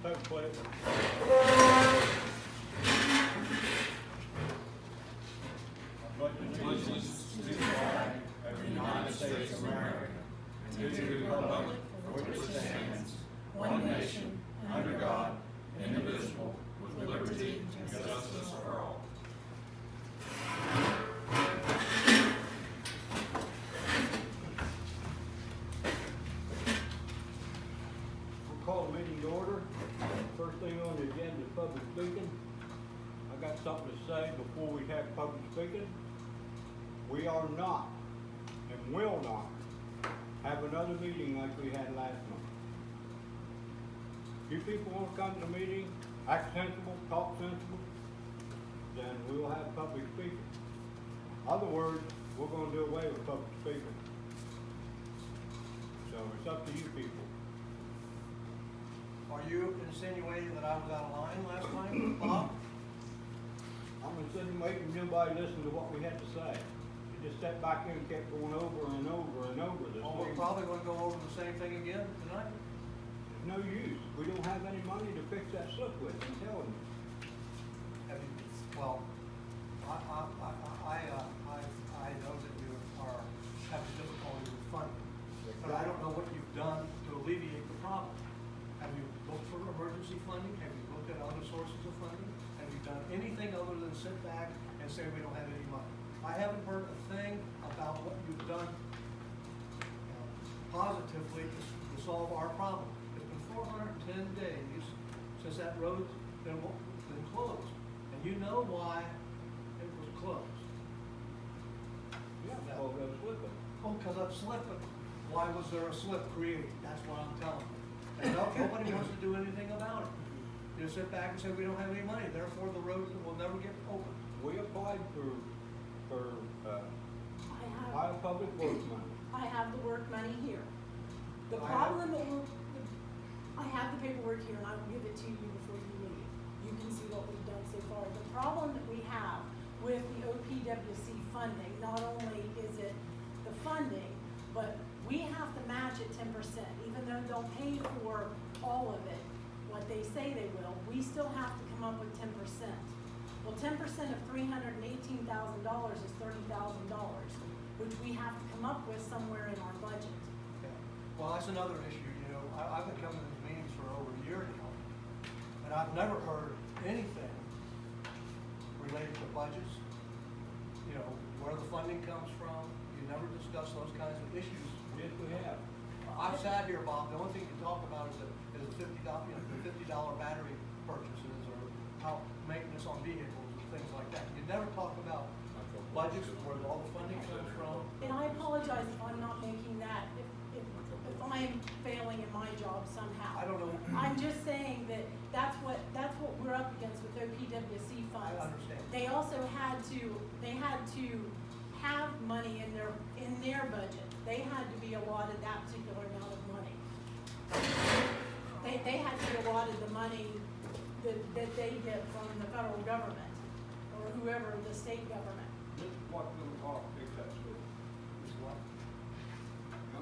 Take a plate. Allegiance to the flag of the United States of America and to the republic for which it stands, one nation, under God, indivisible, with liberty and justice for all. We'll call the meeting to order. First thing on the agenda is public speaking. I got something to say before we have public speaking. We are not and will not have another meeting like we had last month. If you people want to come to the meeting, act sensible, talk sensible, then we'll have public speaking. Other words, we're going to do away with public speaking. So it's up to you people. Are you insinuating that I was out of line last time, Bob? I'm insinuating nobody listened to what we had to say. You just sat back there and kept going over and over and over this Oh, we're thing. probably gonna go over the same thing again tonight. There's no use. We don't have any money to fix that slip with, I'm telling you. Have you, well, I know that you are having difficulty with funding, but I don't know what you've done to alleviate the problem. Have you looked for emergency funding? Have you looked at other sources of funding? Have you done anything other than sit back and say we don't have any money? I haven't heard a thing about what you've done positively to solve our problem. It's been 410 days since that road's been closed, and you know why it was closed. Yeah, oh, go slipping. Oh, because I'm slipping. Why was there a slip created? That's what I'm telling you. And nobody wants to do anything about it. You just sit back and say we don't have any money, therefore the road will never get open. We applied for I public works money. have the work money here. The I problem that I have the paperwork here and I will give it to you before you leave. You can see what we've done so far. The problem that we have with the OPWC funding, not only is it the funding, but we have to match it 10%, even though they'll pay for all of it, what they say they will, we still have to come up with 10%. Well, 10% of $318,000 is $30,000, which we have to come up with somewhere in our budget. Okay. Well, that's another issue, you know, I've been coming to these meetings for over a year now, and I've never heard anything related to budgets, you know, where the funding comes from. You never discuss those kinds of issues. Yes, we have. I've sat here, Bob, the only thing you talk about is the $50, the $50 battery purchases or how maintenance on vehicles and things like that. You never talk about budgets, where all the funding comes from. And I apologize if I'm not making that, if I'm failing in my job somehow. I don't know. I'm just saying that that's what we're up against with OPWC funds. I understand. They also had to have money in their budget. They had to be allotted that particular amount of money. They had to be allotted the money that they get from the federal government or whoever, the state government. This is what's going to cost to fix that slip. Is what?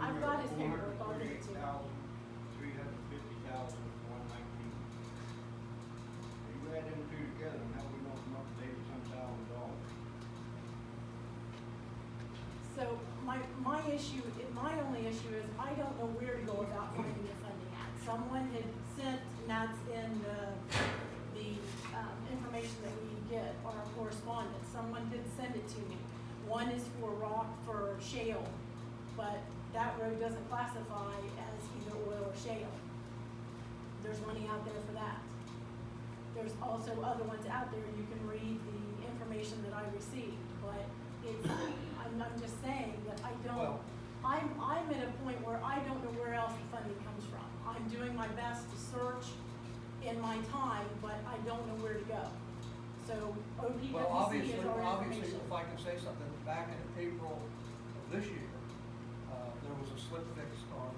I've got his paperwork, I'll give it to you. $350,000, $119,000. You add them two together, now we want them up to $80-some thousand. So my only issue is I don't know where to go about finding the funding at. Someone had sent, and that's in the information that we get, our correspondence. Someone did send it to me. One is for shale, but that road doesn't classify as either oil or shale. There's money out there for that. There's also other ones out there. You can read the information that I received, but I'm just saying that I don't, Well, I'm at a point where I don't know where else the funding comes from. I'm doing my best to search in my time, but I don't know where to go. So Well, OPWC is our obviously, information. if I can say something, back in April of this year, there was a slip fixed on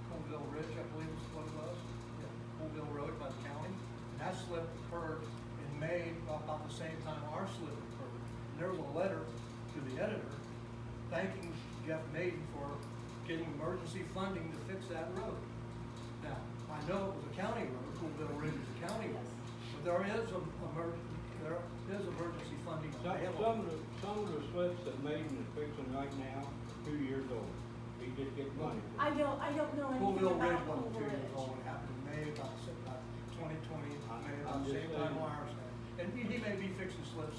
Colville Ridge, I believe is what it was. Yeah, Colville Road by the county. And that slip occurred in May, about the same time our slip occurred. And there was a letter to the editor thanking Jeff Maiden for getting emergency funding to fix that road. Now, I know it was a county road, Coolville Ridge is a county road, Yes. but there is emergency funding available. Some of the slips that Maiden is fixing right now are 2 years old. He just gets money. I don't know anything Coolville Ridge about wasn't 2 Coolville years old, Ridge. it happened in May about 2020, May I'm about the just same time saying. Myers had. And he may be fixing slips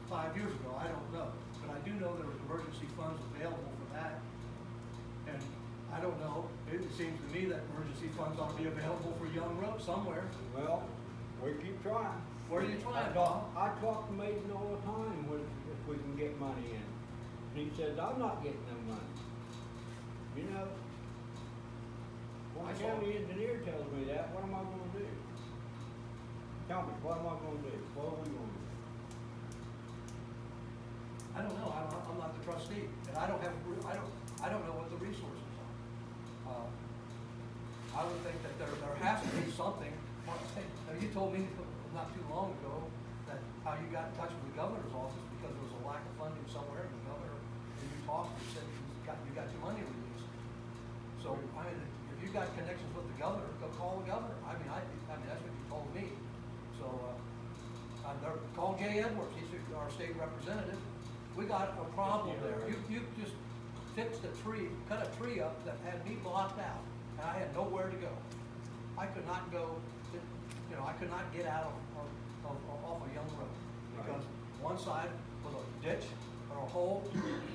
5 years ago, I don't know, but I do know there was emergency funds available for that. And I don't know, it seems to me that emergency funds ought to be available for Young Road somewhere. Well, we keep trying. Where are you trying, Bob? Bob? I talk to Maiden all the time if we can get money in. And he says, I'm not getting no money. You know, when I the saw- county engineer tells me that, what am I gonna do? Tell me, what am I gonna do? What are we gonna do? I don't know, I'm not the trustee, and I don't know what the resources are. I would think that there has to be something. Now, you told me not too long ago that how you got in touch with the governor's office because there was a lack of funding somewhere, and the governor, when you talked, you said you got your money released. So, I mean, if you got connections with the governor, go call the governor. I mean, that's what you told me. So, call Jay Edwards, he's our state representative. We got a problem there. You just fixed a tree, cut a tree up that had me blocked out, and I had nowhere to go. I could not go, I could not get out off a Young Road. Because one side was a ditch or a hole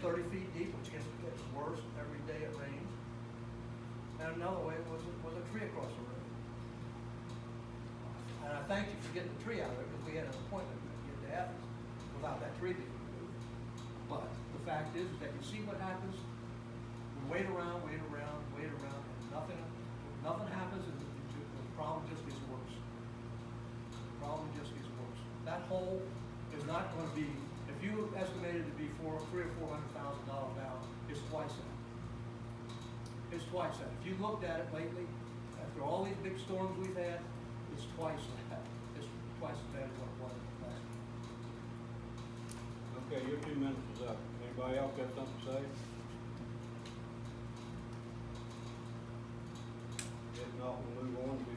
30 feet deep, which gets worse every day it rains. And another way was a tree across the road. And I thank you for getting the tree out of there, because we had an appointment to get to Athens without that tree being removed. But the fact is that you see what happens, we wait around, and nothing happens, and the problem just gets worse. The problem just gets worse. That hole is not gonna be, if you estimated it to be $300,000 or $400,000 down, it's twice that. It's twice that. If you looked at it lately, after all these big storms we've had, it's twice that. It's twice as bad as what it was last year. Okay, your 2 minutes is up. Anybody else got something to say? If not, we'll move on to,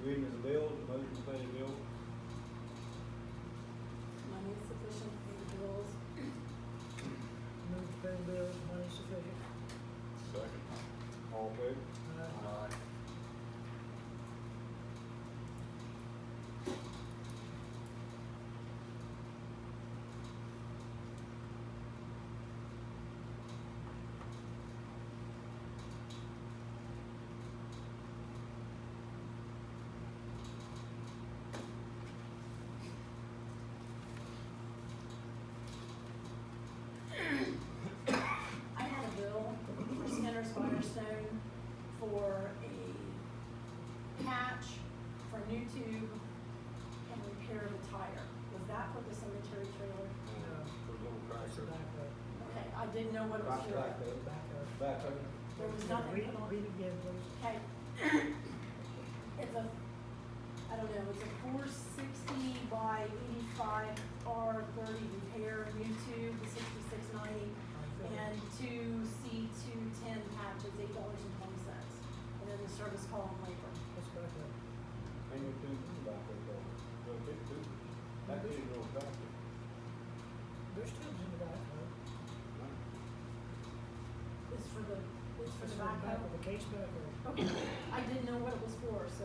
reading of the bills, motion to pay the bill. Money is sufficient for the bills. Move to pay the bills, money sufficient. Second. All in favor? Aye. I had a bill for Skinner's Firestone for a patch, for a new tube, and repair of a tire. Was that for the cemetery trailer? For the little That's the tractor. back up. Okay, I didn't know what it was for. Back up. Back up. Back up. There was nothing Read, put on. read again, please. Okay. It's a, I don't know, it's a 460 by 85 R30 repair, new tube, the 6690, and two C210 patches, $8.20. And then the service call and labor. Let's back up. And your two back up there. So big two. That is a little tractor. There's tubes in the back, huh? It's for the It's for the backhoe. back of the case back or? Okay, I didn't know what it was for, so.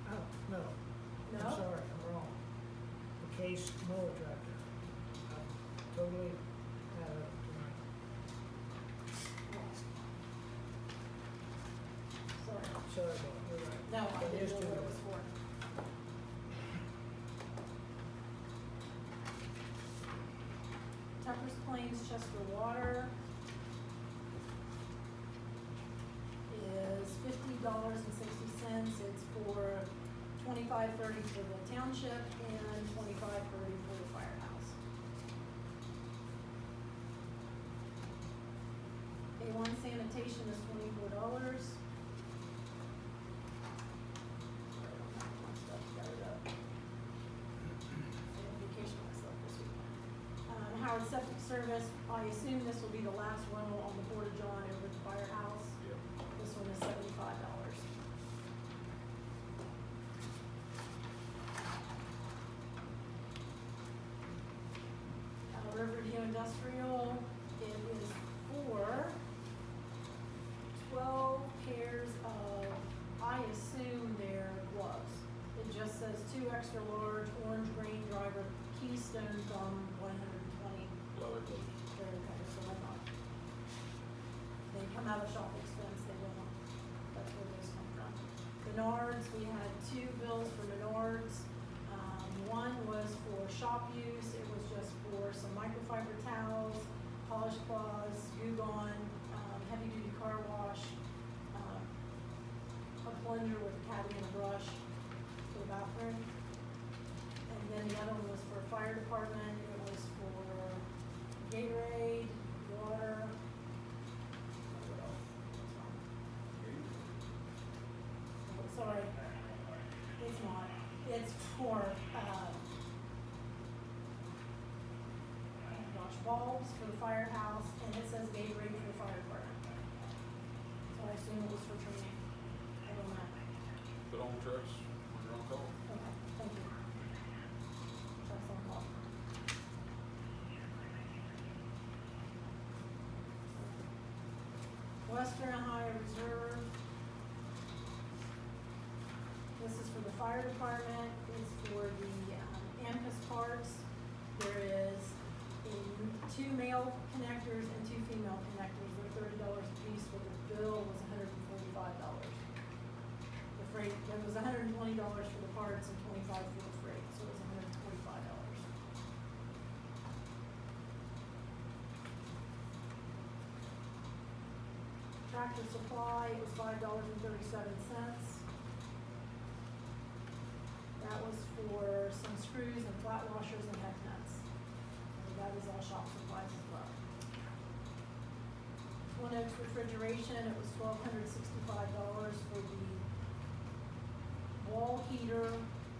Oh, no. No? I'm sorry, I'm wrong. The case mower tractor. I totally had it tonight. Sorry. Sorry, Bob, you're right. No, I That is didn't know what it too was for. Tucker's Plains Chester Water is $50.60. It's for 25.30 for the township and 25.30 for the firehouse. A1 sanitation is $24. Howard Septic service, I assume this will be the last rental on the Porta John over at the firehouse. Yep. This one is $75. Riverview Industrial, it is for 12 pairs of, I assume they're gloves. It just says 2 extra large orange grain driver Keystone thumb 120. Leather gloves. They're okay, so I thought. They come out of shop expense, they will, that's where those come from. Menards, we had 2 bills for Menards. One was for shop use, it was just for some microfiber towels, polish cloths, Goo Gone, heavy duty car wash, a plunger with a caddy and a brush for the bathroom. And then the other one was for fire department, it was for Gatorade, water. What else? Oh, sorry, it's not, it's for, bulbs for the firehouse, and it says Gatorade for the fire department. So I assume it was for training. I don't know. Put on trucks when you're on call. Okay, thank you. Trucks on call. Western Ohio Reserve. This is for the fire department. It's for the AMCUS parts. There is 2 male connectors and 2 female connectors. They're $30 a piece, but the bill was $145. The freight, there was $120 for the parts and $25 for the freight, so it was $145. Tractor Supply, it was $5.37. That was for some screws and flat washers and head nuts. That is all shop supplies as well. Twin Oaks Refrigeration, it was $1,265 for the wall heater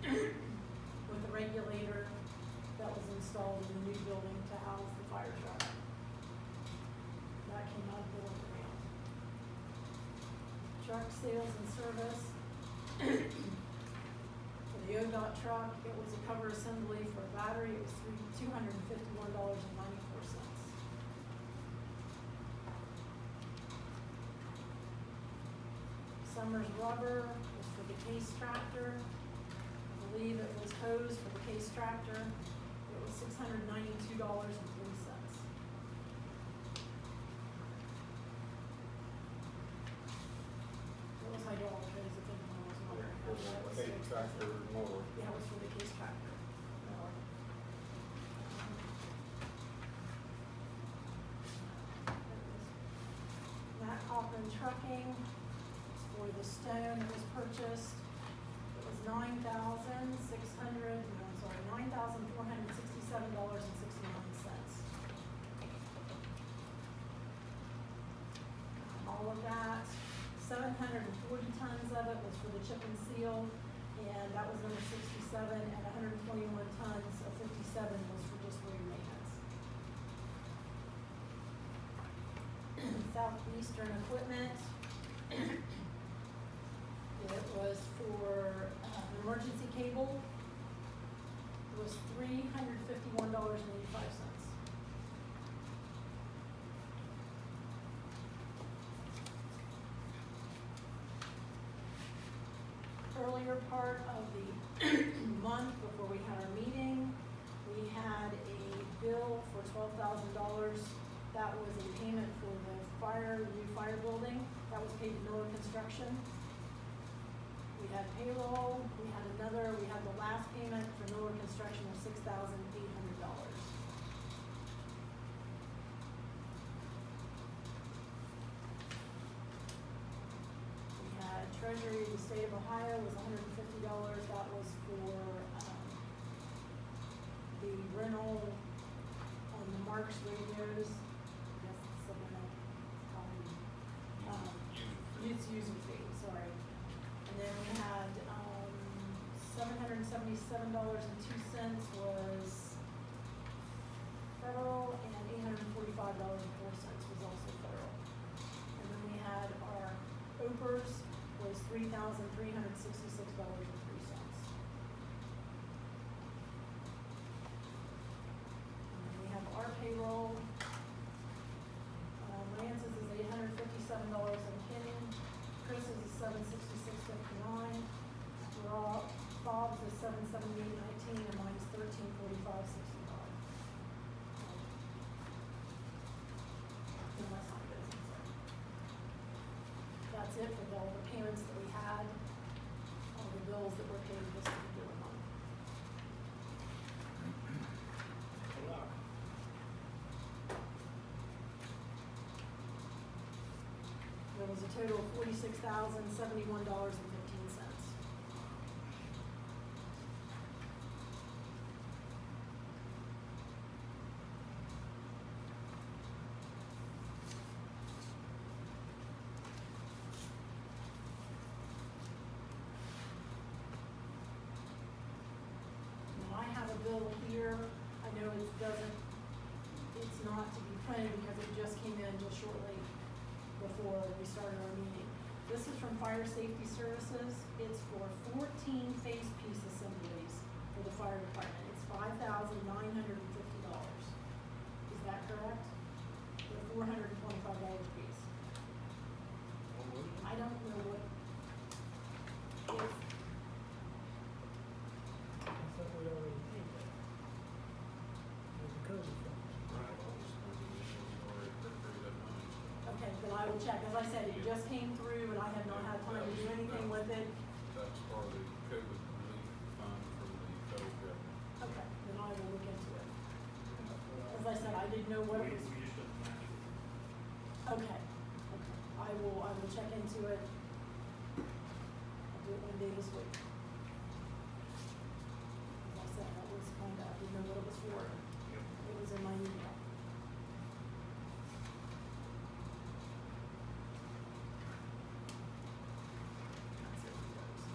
with the regulator that was installed in the new building to house the fire truck. That came out of the ground. Truck sales and service. The ODOT truck, it was a cover assembly for a battery, it was $251.94. Summers Rubber was for the case tractor. I believe it was hose for the case tractor. It was $692.03. What was hydraulic hose, if anyone was wondering? For the case tractor mower. Yeah, it was for the case tractor. Matt Hoffman Trucking, for the stone that was purchased, it was $9,467.69. All of that, 740 tons of it was for the chip and seal, and that was number 67, and 121 tons of 57 was for just road maintenance. Southeastern Equipment, it was for an emergency cable, it was $351.85. Earlier part of the month, before we had our meeting, we had a bill for $12,000. That was a payment for the new fire building. That was paid to Miller Construction. We had payroll, we had the last payment for Miller Construction of $6,800. Treasury of the state of Ohio was $150. That was for the rental on the Marks radios. Yes, something use user fee, sorry. And then we had $777.02 was federal, and $945.04 was also federal. And then we had our OPERS was $3,366.03. And then we have our payroll. Lance's is $857.10. Chris's is $766.59. Bob's is $778.19, and mine's $1345.65. Unless I'm busy, so. That's it for all the payments that we had, all the bills that were paid this particular month. There was a total of $46,071.15. I have a bill here, I know it's not to be printed because it just came in just shortly before we started our meeting. This is from Fire Safety Services, it's for 14 face piece assemblies for the fire department, it's $5,950. Is that correct? They're $425 a piece. I don't know what, if, I thought we already paid that. There's a code for it. okay, then I will check, as I said, it just came through and I have not had time to do anything with it. That's part of the COVID relief fund from the federal government. Okay, then I will look into it. As I said, I didn't know what it was. We just didn't match it. Okay, I will check into it. I'll do it one day this week. As I said, that was kinda, I didn't know what it was for. It was in my email. That's it for those.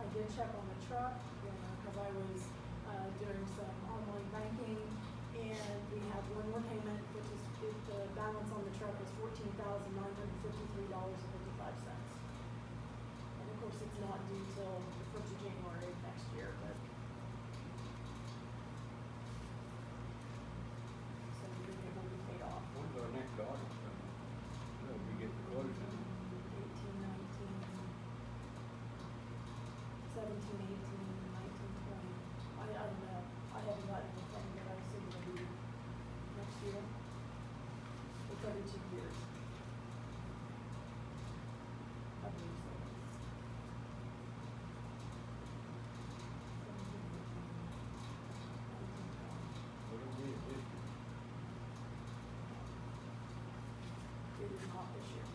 I did check on the truck, because I was, doing some online banking, and we have one more payment, which is, if the balance on the truck is $14,953.55. And of course, it's not due till the first of January of next year, but. So we think it will be paid off. When's our next audit coming? No, we get the close in. 18, 19, 17, 18, 19, 20. I don't know. I haven't gotten anything, but I assume it'll be next year. It's every 2 years. I believe so. 17, 18, 19, 20. What do we do? It is not this year.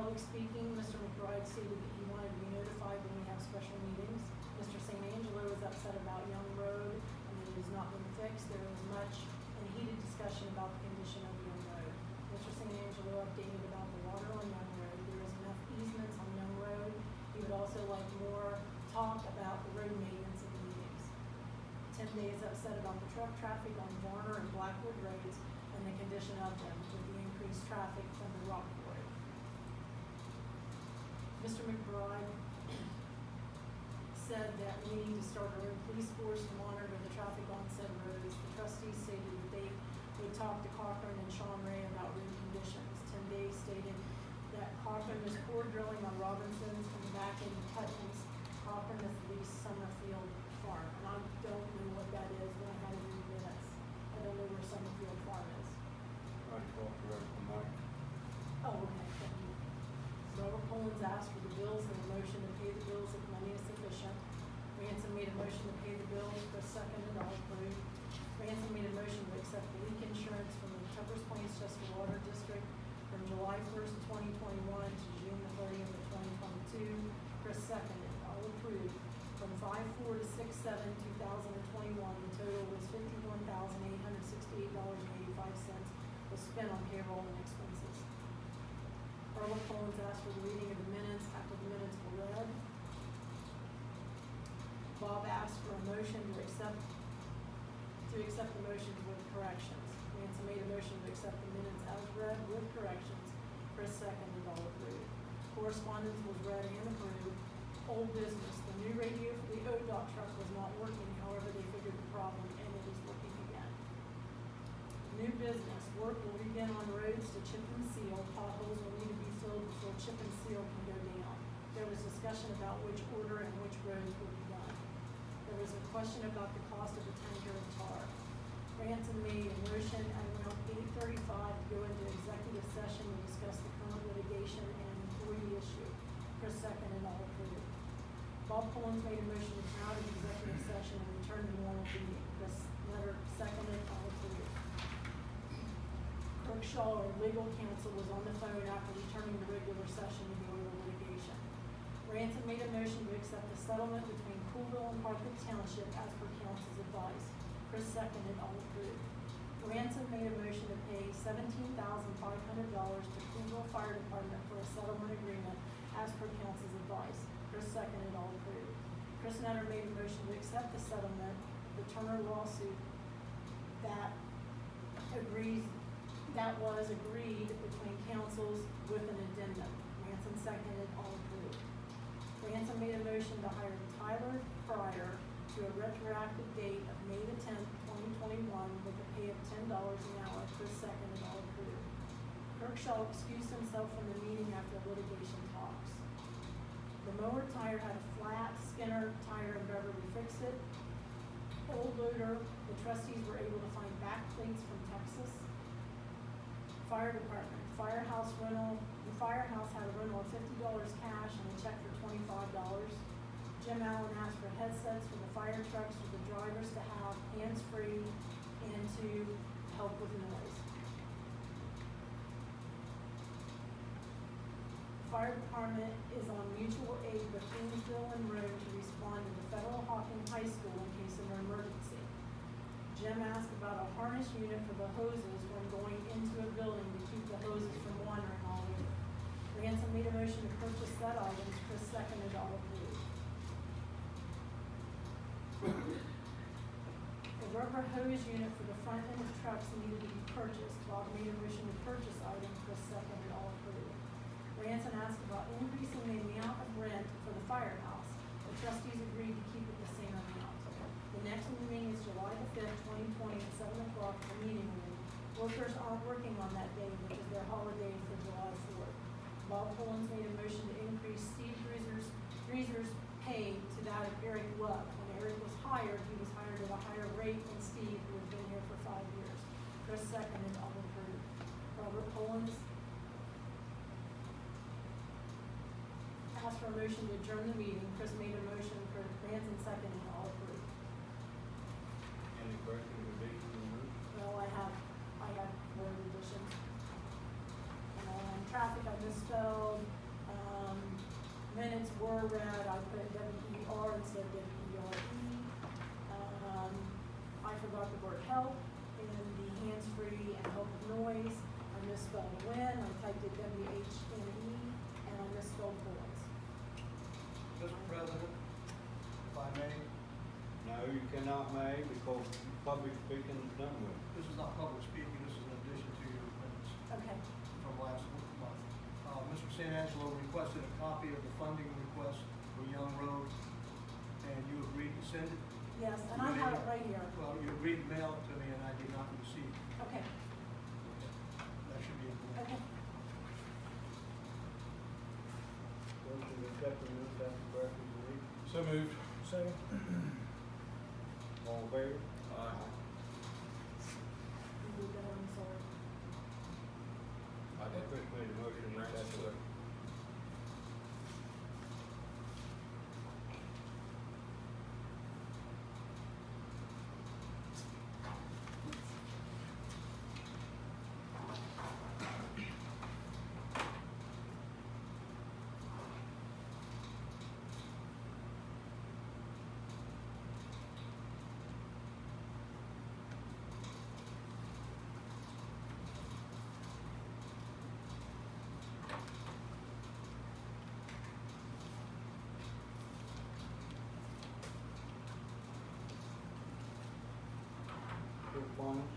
public speaking, Mr. McBride stated that he wanted to be notified when we have special meetings. Mr. St. Angelo was upset about Young Road and that it has not been fixed. There was much and heated discussion about the condition of Young Road. Mr. St. Angelo updated about the water on Young Road. There is enough easements on Young Road. He would also like more talk about the road maintenance of the meetings. Tim Day is upset about the truck traffic on Varner and Blackwood roads and the condition of them with the increased traffic from the rock quarry. Mr. McBride said that we need to start our own police force to monitor the traffic on said roads. The trustees stated that they would talk to Cochran and Sean Ray about road conditions. Tim Day stated that Cochran is core drilling on Robinson's and back in Hutton's. Cochran is the leased Summerfield Farm, and I don't know what that is, but I had to read minutes. I don't know where Summerfield Farm is. Right across the road from Mike. Oh, okay, thank you. Robert Collins asked for the bills and a motion to pay the bills if money is sufficient. Ransom made a motion to pay the bills, Chris seconded, all approved. Ransom made a motion to accept the leak insurance from the Tubbers Plains Chester Water District from July 1st, 2021 to June the 30th of 2022. Chris seconded, all approved. From 5/4 to 6/7/2021, the total was $51,868.85 was spent on payroll and expenses. Robert Collins asked for the reading of the minutes after the minutes were read. Bob asked for a motion to accept the motions with corrections. Ransom made a motion to accept the minutes as read with corrections. Chris seconded, all approved. Correspondence was read and approved. Old business, the new radio for the ODOT truck was not working, however, they figured the problem and it is working again. New business, work will begin on roads to chip and seal. Potholes will need to be filled before chip and seal can go down. There was discussion about which order and which roads would be done. There was a question about the cost of a tanker of tar. Ransom made a motion at around 8:35 to go into executive session to discuss the current litigation and an employee issue. Chris seconded, all approved. Bob Collins made a motion to come out of executive session and return to normal meeting. Chris Leonard seconded, all approved. Kirk Shaw, our legal counsel, was on the phone after returning to regular session to go over litigation. Ransom made a motion to accept the settlement between Coolville and Carthage Township as per counsel's advice. Chris seconded, all approved. Ransom made a motion to pay $17,500 to Coolville Fire Department for a settlement agreement as per counsel's advice. Chris seconded, all approved. Chris Nutter made a motion to accept the settlement, the Turner lawsuit that was agreed between councils with an addendum. Ransom seconded, all approved. Ransom made a motion to hire Tyler Fryer to a retroactive date of May the 10th, 2021 with a pay of $10 an hour. Chris seconded, all approved. Kirk Shaw excused himself from the meeting after litigation talks. The mower tire had a flat. Skinner Tire in Beverly fixed it. Old loader, the trustees were able to find back plates from Texas. Fire department, firehouse rental, the firehouse had a rental of $50 cash and a check for $25. Jim Allen asked for headsets for the fire trucks for the drivers to have hands-free and to help with noise. Fire department is on mutual aid with Kingsville and Rome to respond to the Federal Hawking High School in case of an emergency. Jim asked about a harness unit for the hoses when going into a building to keep the hoses from wandering all over. Ransom made a motion to purchase said items. Chris seconded, all approved. The rubber hose unit for the front end of trucks needed to be purchased. Bob made a motion to purchase items. Chris seconded, all approved. Ransom asked about increasing the amount of rent for the firehouse. The trustees agreed to keep it the same amount. The next meeting is July the 5th, 2020 at 7 o'clock in the meeting room. Workers aren't working on that day, which is their holiday for July 4th. Bob Collins made a motion to increase Steve Greaser's pay to that of Eric Love. When Eric was hired, he was hired at a higher rate than Steve, who had been here for 5 years. Chris seconded, all approved. Robert Collins asked for a motion to adjourn the meeting. Chris made a motion for Ransom seconded, all approved. Any questions or additions? Well, I have word additions. And I'm traffic I misspelled, minutes were read, I put W-E-R instead of W-E-R-E. I forgot the word help in the hands-free and help with noise. I misspelled when, I typed it W-H-N-E, and I misspelled boys. Mr. President, if I may, No, you cannot may because public speaking is done with. this is not public speaking, this is in addition to your minutes Okay, from last month. Mr. San Angelo requested a copy of the funding request for Young Road, and you agreed to send it? yes, and I have it right here. Well, you agreed to mail it to me, and I did not receive it. Okay, That should be important. okay. Motion to accept the minutes as correctly read. So moved. Second. All in favor? Aye. You did that, I'm sorry. I did. Chris made a motion, and that's the. Correspondence?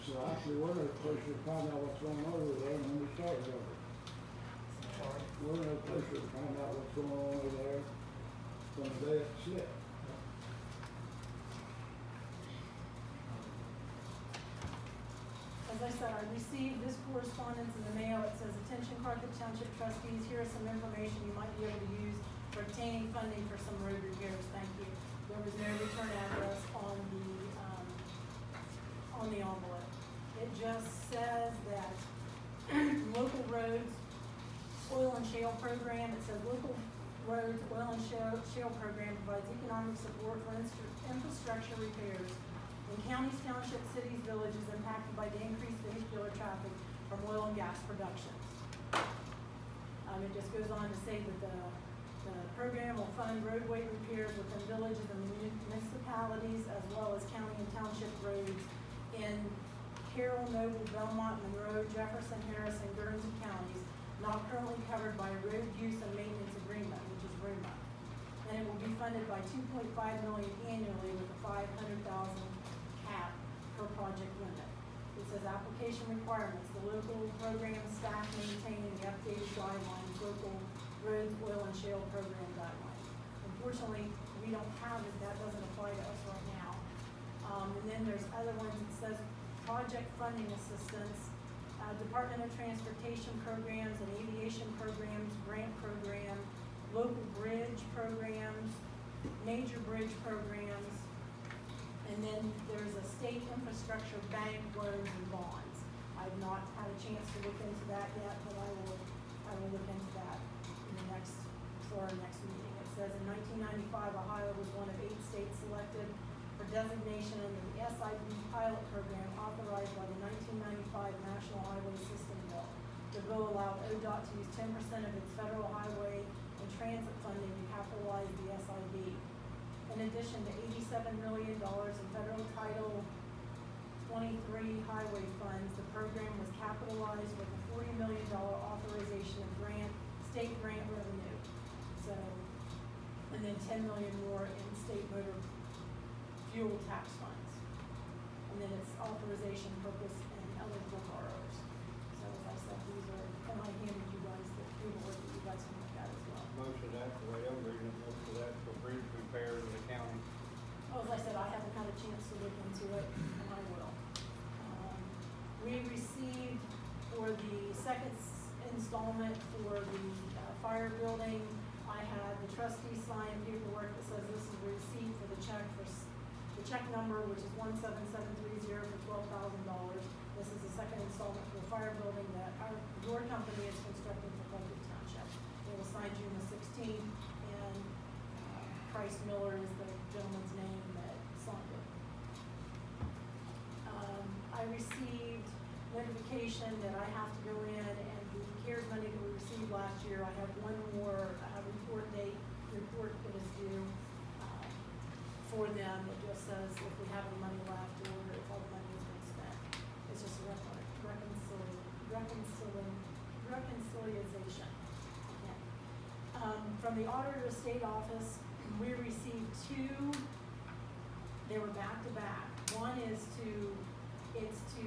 So actually, we're in a place to find out what's going on over there when we start over. Sorry. We're in a place to find out what's going on over there from the day it slipped. As I said, I received this correspondence in the mail. It says, "Attention Carthage Township trustees, here is some information you might be able to use for obtaining funding for some road repairs. Thank you." There was no return address on the envelope. It just says that local roads, oil and shale program, it says local roads, oil and shale program provides economic support for infrastructure repairs in counties, townships, cities, villages impacted by the increased vehicular traffic from oil and gas production. It just goes on to say that the program will fund roadway repairs within villages and municipalities as well as county and township roads in Carroll, Noble, Belmont, Monroe, Jefferson, Harrison, Guernsey counties not currently covered by a road use and maintenance agreement, which is RUMA. And it will be funded by $2.5 million annually with a $500,000 cap per project limit. It says application requirements, the local program staff maintaining the updated guidelines, local roads, oil and shale program guidelines. Unfortunately, we don't have it, that doesn't apply to us right now. And then there's other ones that says project funding assistance, Department of Transportation programs and aviation programs, grant program, local bridge programs, major bridge programs, and then there's a state infrastructure bank loans and bonds. I've not had a chance to look into that yet, but I will look into that for our next meeting. It says in 1995, Ohio was one of 8 states selected for designation under the SIB pilot program authorized by the 1995 National Highway System Bill. The bill allowed ODOT to use 10% of its federal highway and transit funding to capitalize the SIB. In addition to $87 million in federal Title 23 highway funds, the program was capitalized with a $40 million authorization of state grant revenue. So, and then $10 million more in state motor fuel tax funds. And then it's authorization, purpose, and eligible borrowers. So as I said, these are, and I handed you guys the paperwork that you guys can look at as well. Most of that, the way I'm reading it, most of that for bridge repairs in the county. Oh, as I said, I haven't had a chance to look into it, and I will. We received for the second installment for the fire building, I had the trustee sign paperwork that says this is the receipt for the check number, which is 17730 for $12,000. This is the second installment for the fire building that your company is constructing for Carthage Township. It was signed June the 16th, and Price Miller is the gentleman's name that signed it. I received notification that I have to go in, and the CARES money that we received last year, I have one more report that is due for them. It just says if we have any money left or if all the money has been spent. It's just a reconciliation. Okay. From the Auditor of State Office, we received two. They were back to back. One is it's to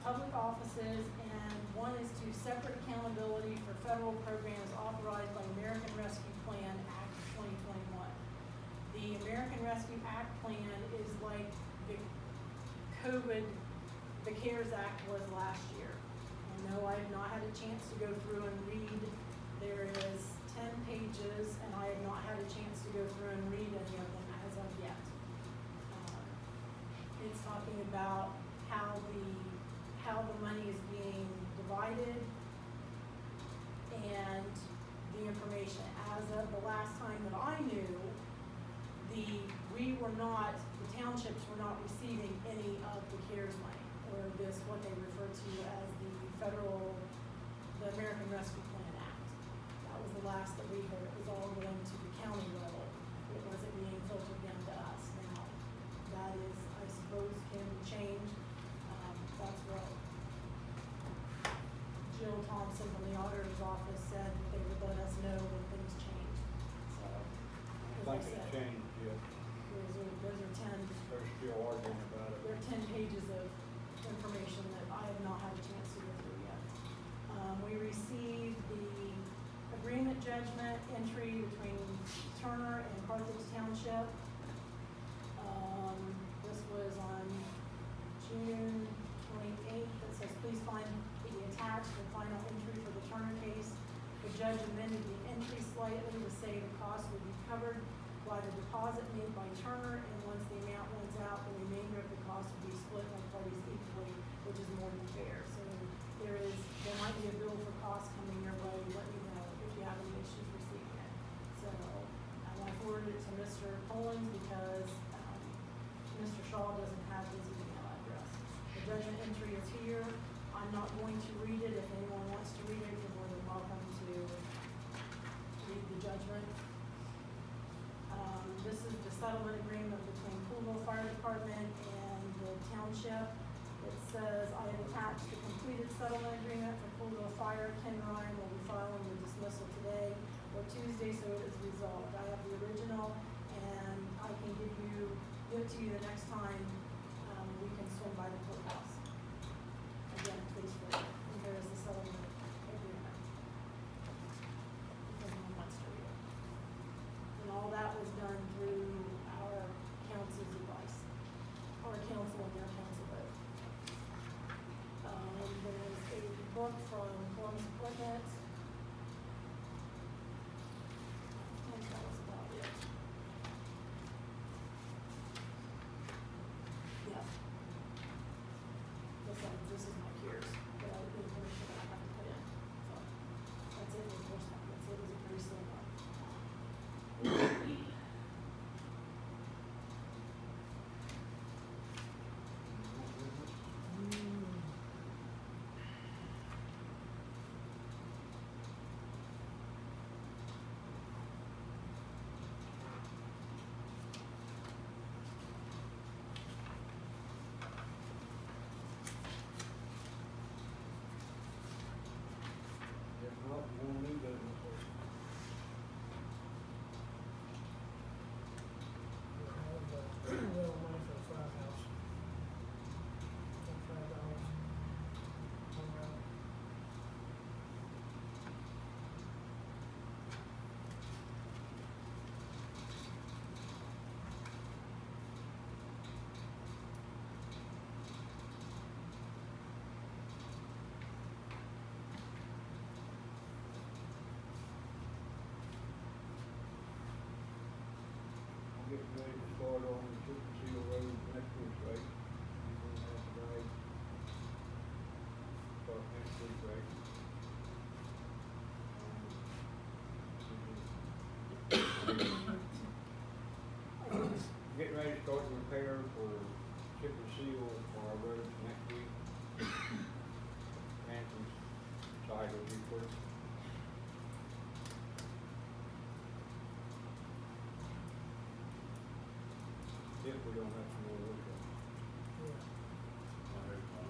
public offices, and one is to separate accountability for federal programs authorized by American Rescue Plan Act of 2021. The American Rescue Act Plan is like the COVID, the CARES Act was last year. And no, I have not had a chance to go through and read. There is 10 pages, and I have not had a chance to go through and read any of them as of yet. It's talking about how the money is being divided and the information. As of the last time that I knew, the townships were not receiving any of the CARES money, or this, what they refer to as the American Rescue Plan Act. That was the last that we heard. It was all going to the county level. It wasn't being filtered down to us. Now, that is, I suppose, can change. That's what Jill Thompson from the auditor's office said, that they would let us know when things change. So, as I Like it said, changed, yeah. those are 10. They're still arguing about it. There are 10 pages of information that I have not had a chance to go through yet. We received the agreement judgment entry between Turner and Carthage Township. This was on June 28th. It says, please find the attached the final entry for the Turner case. The judge amended the entry slightly to say the cost would be covered by the deposit made by Turner, and once the amount runs out, the remainder of the cost will be split by parties equally, which is more than fair. So there might be a bill for costs coming your way. Let me know if you have any issues receiving it. So I want to forward it to Mr. Collins because Mr. Shaw doesn't have his email address. The judgment entry is here. I'm not going to read it. If anyone wants to read it, you're more than welcome to read the judgment. This is the settlement agreement between Poolville Fire Department and the township. It says, I have attached the completed settlement agreement for Poolville Fire. Ken Ryan will be filing the dismissal today or Tuesday, so it is resolved. I have the original, and I can give it to you the next time we can swing by the courthouse. Again, please read it. And here is the settlement agreement. If anyone wants to read it. And all that was done through our council's advice, our council and their council vote. There's a book from Columbus Equipment. And that was about it. Yeah. This is my peers, but I the information that I have to put in. So that's it, enforcement. That's it. It's a pretty slow one. If not, you won't need that. We have little money for the firehouse. $5. Getting ready to start the repair for chip and seal for our roads next week. Ransome's side will be first. If we don't have some more work done. Yeah. I hope not.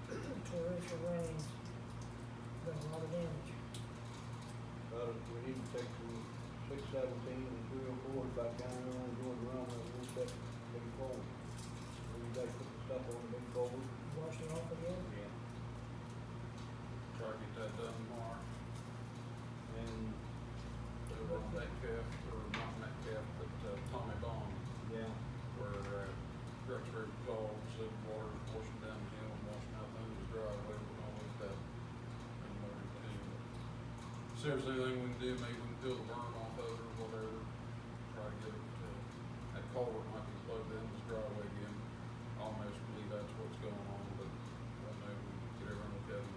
Those two torrential rains done a lot of damage. We need to take some 617 and 304 back down there on Jordan Run, and we'll set big forward. You guys put the stuff on the big forward? Wash it off again. Yeah. Try to get that done tomorrow. And, Do it on Metcalf, or not Metcalf, but Tommy Bond, yeah, where Brooks River clogged, so water washing down the hill and washing out through his driveway, we're gonna look at that in order to. So if there's anything we can do, maybe we can peel the burn off of it or whatever, try to get it, that culvert might be plugged in his driveway again. I almost believe that's what's going on, but I know we can get everyone look at it.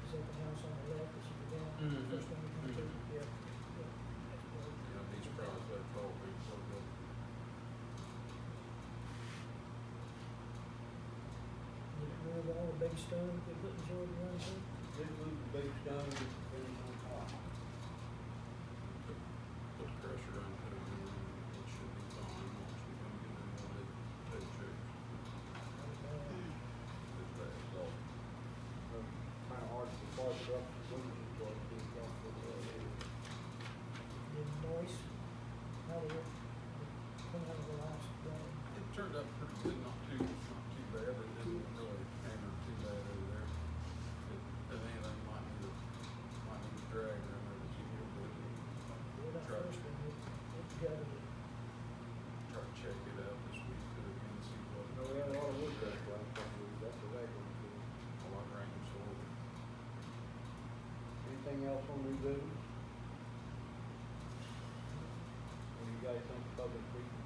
Is that the house on the left as you go down? Mhm. First one you come to? Mhm. Yeah. Yeah. That's good. Yeah, I'd be surprised if that culvert being plugged up. Did it move all the big stone they put in Jordan Run too? this was the big stone that's been on top. Put the pressure on it, and it should be fine once we come get in one of the tape checks. It's bad, it's all. Kinda hard to park it up, the windows, so it's been off for the Did noise? How did it come out of the last rain? It turned out pretty good, not too bad, it didn't really hammer too bad over there. If anything, might need a drag in there to keep it, but Well, that Try. first one, it gutted it. try to check it out this week, put it in, see what. No, we had a lot of wood dust last couple of weeks, that's the regular too. A lot of rain, so. Anything else on new business? What do you guys think of public speaking?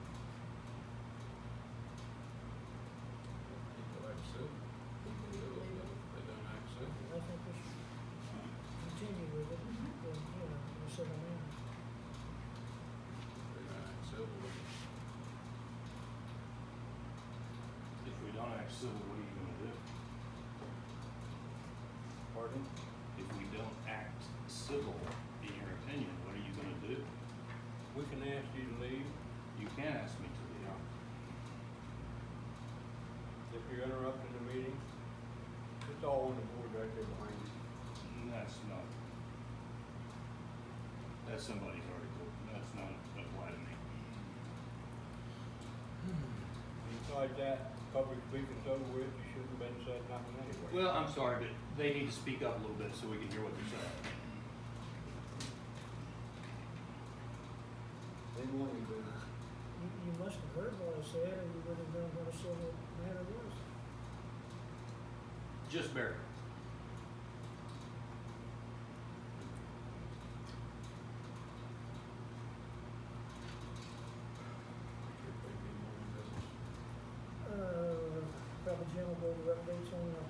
People act silly. They don't act silly. I think we should continue with it, and, we'll sit on in. They don't act civil. If we don't act civil, what are you gonna do? Pardon? If we don't act civil, in your opinion, what are you gonna do? We can ask you to leave You can ask me to leave. if you're interrupting the meeting. It's all on the board right there behind you. That's not, that's somebody's article, that's not apply to me. Besides that, public speaking's over with, you shouldn't have been said nothing anyway. Well, I'm sorry, but they need to speak up a little bit so we can hear what they're saying. They want you to. You must have heard what I said, or you would have known what a civil matter was. Just barely. Probably Jim will go over updates on the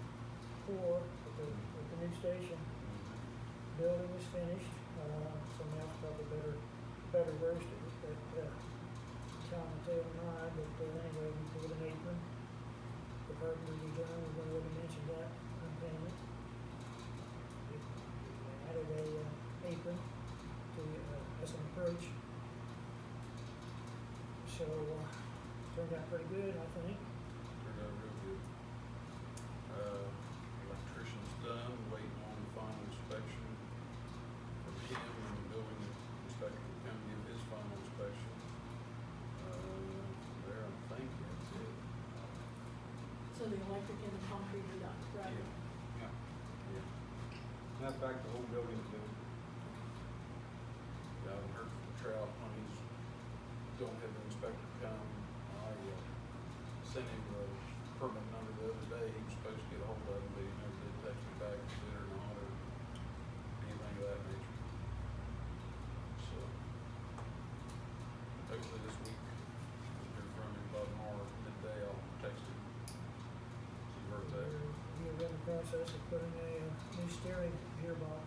core at the new station. Building is finished, someone else probably better versed at, Tom and Taylor and I, but anyway, we put an apron. The carpenter we done, we've already mentioned that on payment. We added a, apron to, as an approach. So, turned out pretty good, I think. Turned out real good. Electrician's done, waiting on the final inspection from him, and the building inspector will come give his final inspection. There, I think that's it. So the electric and the concrete are done, right? Yeah. Yeah. Matter of fact, the whole building's done. I haven't heard from Trout when he's, don't have the inspector come. I sent him the permit number the other day, he was supposed to get a hold of him, but he never did text me back, if he did or not, or anything of that nature. So, hopefully this week, we'll hear from him by tomorrow, midday, I'll text him, see where it's at. We're in the process of putting a, new steering gearbox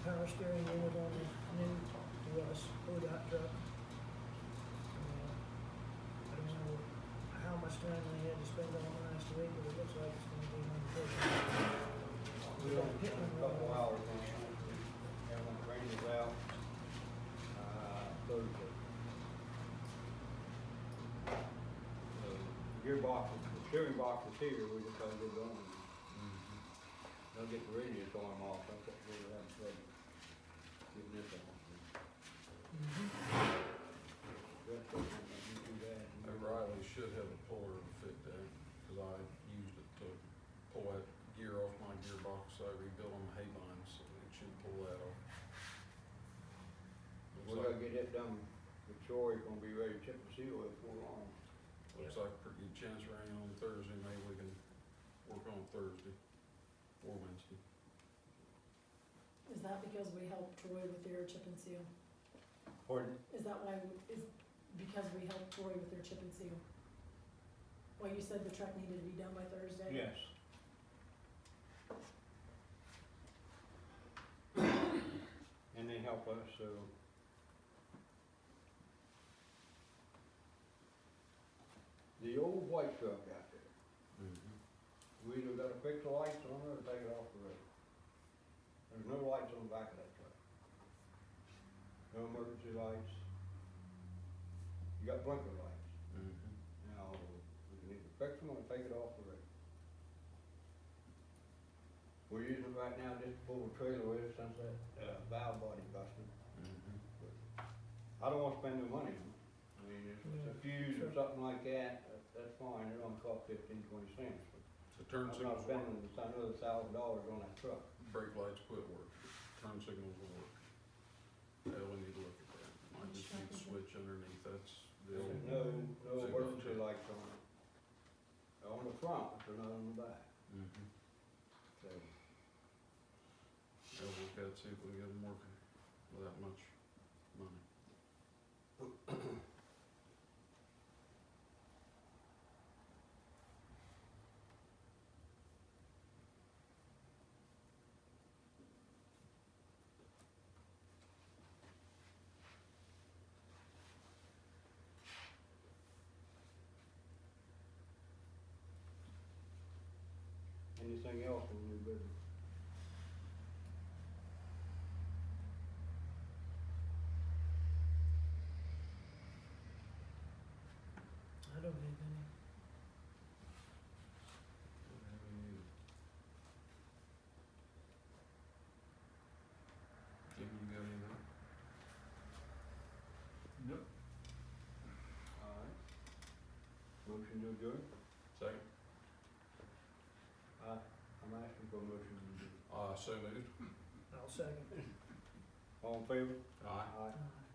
power steering unit on the new, to us, ODOT truck. I don't know how much time they had to spend on it last week, but it looks like it's gonna be undertaken. We only spent a couple hours on it. And when it rains out, Thursday. The gearbox, the steering box is here, we just gotta get it on. They'll get the radius arm off, that's what we're having trouble getting this on. That's what I'm gonna do that. Riley should have a puller to fit that, cause I used it to pull that gear off my gearbox, I rebuilt on the hay lines, so it should pull that off. We gotta get that done, the Troy's gonna be ready to chip and seal it for long. Looks like a pretty good chance rain on Thursday, maybe we can work on Thursday or Wednesday. Is that because we helped Troy with their chip and seal? Pardon? Is that why, is because we helped Troy with their chip and seal? Well, you said the truck needed to be done by Thursday? Yes. And they help us, so. The old white truck out there, we either gotta fix the lights on it or take it off the road. There's no lights on the back of that truck. No emergency lights. You got blinker lights. Now, we can either fix them or take it off the road. We're using it right now just to pull the trailer with since that, valve body busted. I don't wanna spend no money on it. I mean, if it's a fuse or something like that, that's fine, they're gonna cost 15-20 cents. The turn I'm not signals will spending work, another $1,000 on that truck. brake lights quit work, turn signals will work. Yeah, we need to look at that, might just need to switch underneath, that's the old. There's no signal emergency check. lights on it. They're on the front, but they're not on the back, so. Yeah, we'll look at, see if we can get them working without much money. Anything else in new business? I don't have any. Jim, you got anything? Nope. Alright. Motion to adjourn? Second? I'm asking for a motion to adjourn. So moved. I'll second. All in favor? Aye. Aye. Aye.